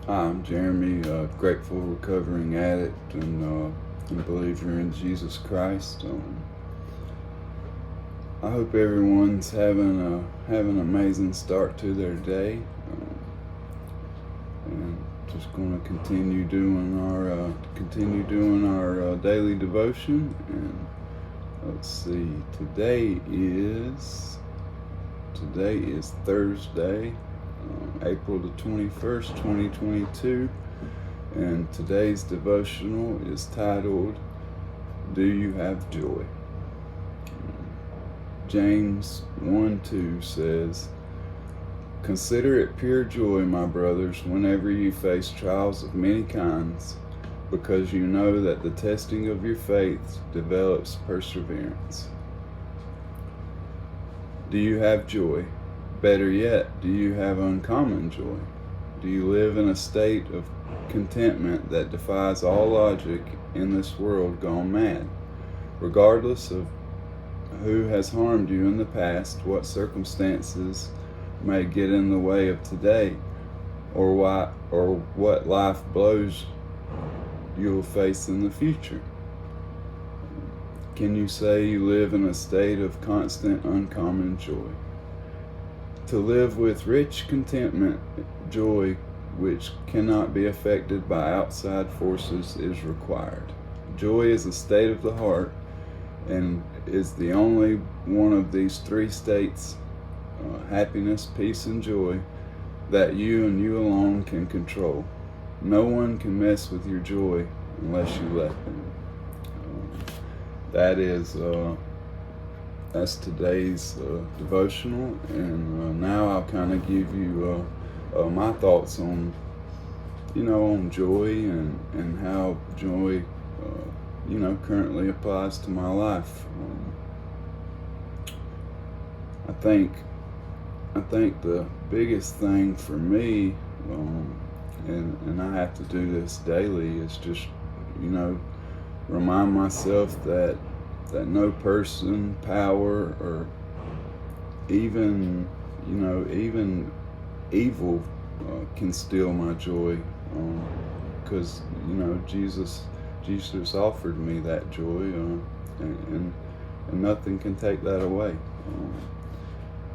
Hi, I'm Jeremy, a grateful recovering addict and believer in Jesus Christ. I hope everyone's having an amazing start to their day, and just going to continue doing our daily devotion. And let's see, today is Thursday, April the 21st, 2022, and today's devotional is titled, Do You Have Joy? James 1:2 says, Consider it pure joy, my brothers, whenever you face trials of many kinds, because you know that the testing of your faith develops perseverance. Do you have joy? Better yet, do you have uncommon joy? Do you live in a state of contentment that defies all logic in this world gone mad? Regardless of who has harmed you in the past, what circumstances may get in the way of today, or what life blows you'll face in the future. Can you say you live in a state of constant, uncommon joy? To live with rich contentment, joy which cannot be affected by outside forces is required. Joy is a state of the heart and is the only one of these three states, happiness, peace, and joy, that you and you alone can control. No one can mess with your joy unless you let them. That's today's devotional, and now I'll kind of give you my thoughts on joy and how joy currently applies to my life. I think the biggest thing for me, and I have to do this daily, is just remind myself that no person, power, or even evil can steal my joy, because Jesus offered me that joy, and nothing can take that away.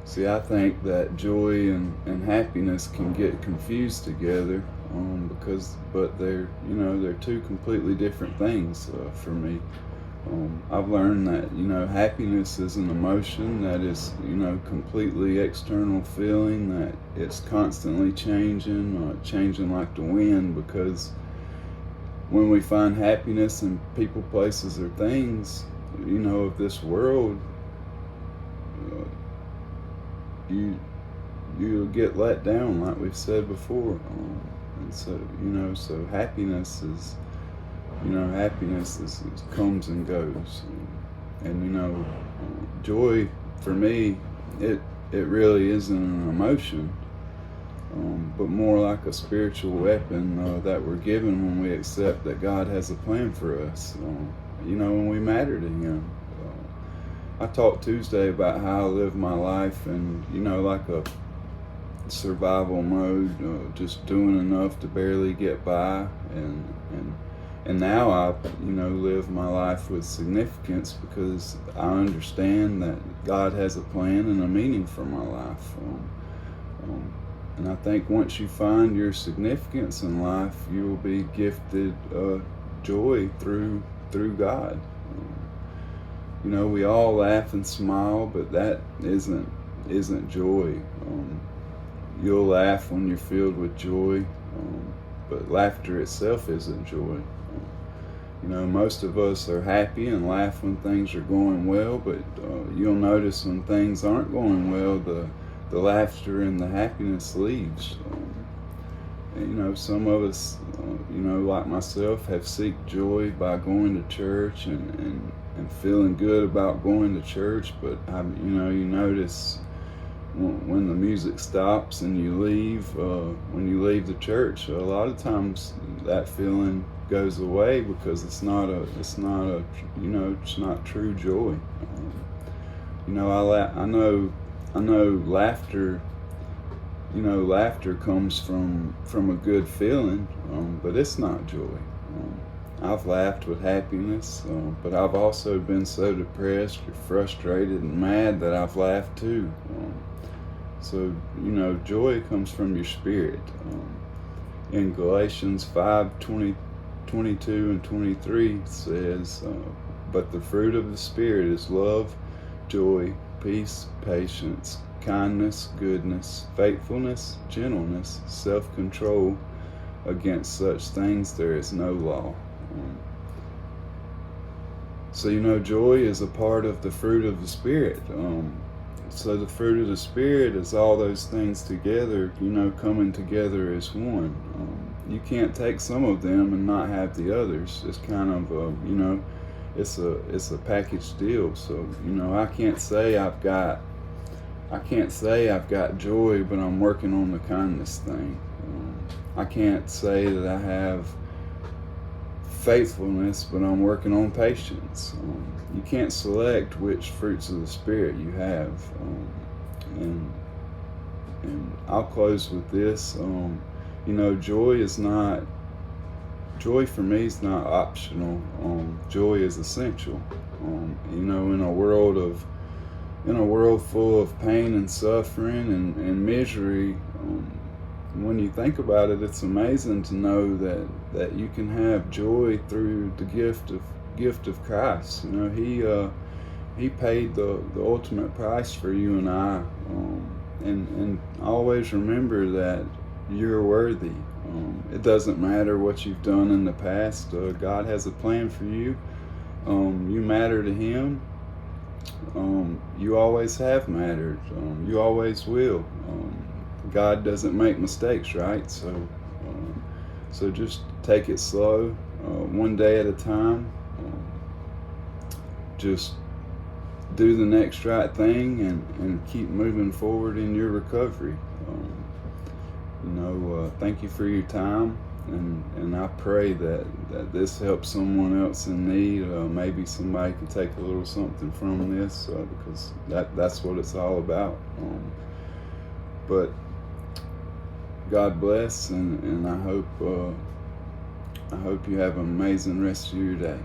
See, I think that joy and happiness can get confused together, but they're two completely different things for me. I've learned that happiness is an emotion that is completely external feeling, that it's constantly changing like the wind, because when we find happiness in people, places, or things of this world, you'll get let down, like we've said before. And so happiness is comes and goes, and joy for me, it really isn't an emotion, but more like a spiritual weapon that we're given when we accept that God has a plan for us, when we matter to Him. I talked Tuesday about how I live my life, and like a survival mode, just doing enough to barely get by, and now I live my life with significance, because I understand that God has a plan and a meaning for my life. And I think once you find your significance in life, you will be gifted joy through God. We all laugh and smile, but that isn't joy. You'll laugh when you're filled with joy, but laughter itself isn't joy. Most of us are happy and laugh when things are going well, but you'll notice when things aren't going well, the laughter and the happiness leaves. And some of us, like myself, have seek joy by going to church and feeling good about going to church, but you notice when the music stops and you leave, when you leave the church, a lot of times that feeling goes away, because it's not true joy. I know laughter laughter comes from a good feeling, but it's not joy. I've laughed with happiness, but I've also been so depressed or frustrated and mad that I've laughed too. So, joy comes from your spirit. In Galatians 5:22 and 23 says, but the fruit of the Spirit is love, joy, peace, patience, kindness, goodness, faithfulness, gentleness, self-control. Against such things there is no law. So, joy is a part of the fruit of the Spirit. So the fruit of the Spirit is all those things together, coming together as one. You can't take some of them and not have the others. It's kind of, it's a package deal. So, I can't say I've got joy, but I'm working on the kindness thing. I can't say that I have faithfulness, but I'm working on patience. You can't select which fruits of the Spirit you have. And I'll close with this. Joy for me is not optional. Joy is essential. In a world full of pain and suffering and misery, when you think about it, it's amazing to know that you can have joy through the gift of Christ. He paid the ultimate price for you and I, and always remember that you're worthy. It doesn't matter what you've done in the past. God has a plan for you. You matter to Him. You always have mattered. You always will. God doesn't make mistakes, right? So just take it slow, one day at a time. Just do the next right thing and keep moving forward in your recovery. Thank you for your time, and I pray that this helps someone else in need. Maybe somebody can take a little something from this, because that's what it's all about. But God bless, and I hope you have an amazing rest of your day.